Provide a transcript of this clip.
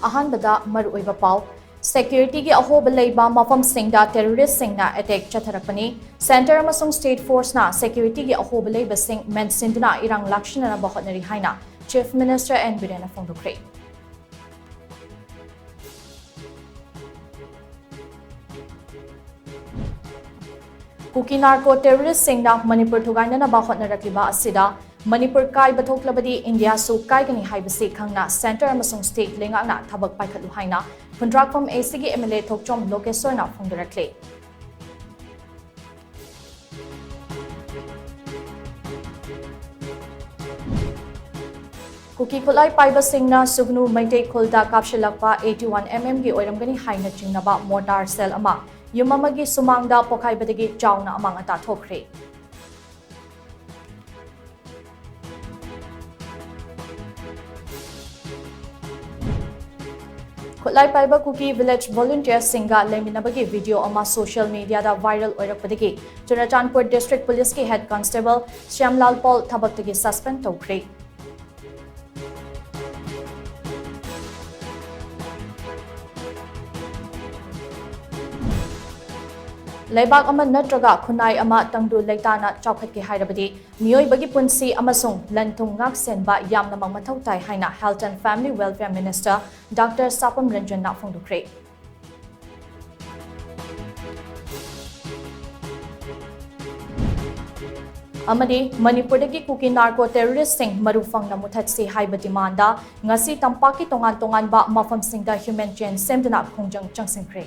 Ahanbada Maruiba Pau, Security gi ahoba leiba mafam singda terrorist singna attack chatharakpani, Center amasung State Force na security gi ahoba leiba sing mensinduna irang lakshana na bahotnari haina, Chief Minister N. Birena Fongdukre. Kuki narco terrorist singna Manipur thugaina na bahotnarakliba asida, Manipur kai bathoklabadi India su kai gani haibasi khangna Center amasung State lengakna thabak paikhatlu haina, Fundrak from ACG MLA Thokchom Lokesor na Fongdurakle. Kuki Kulai Paiba Singna Sugnu Maite Kulda Kapshilakpa 81mm gi oiramgani haina chingnaba mortar cell ama, Yumamagi Sumangda Pokai Badagi Chawna amang ata thokre. Kulai Paiba Kuki Village Volunteer Singa Leminabagi video ama social media da viral oirakpadagi, Chunachandpur District Police ki Head Constable Shyamlal Paul Thabaktagi suspend tokre. Leibak ama natraga khunai ama tangdu leitana chawkhat ki hairabadi mioi bagi punsi amasung lantung ngak senba yamna mangmathau tai haina Health and Family Welfare Minister Dr. Sapam Ranjan na Fongdukre. Amadi Manipurdagi Kuki narco terrorist sing marufang na muthatsi haiba demanda ngasi tampaki tongan ba mafam singda human chain semdana khongjang changsingkre.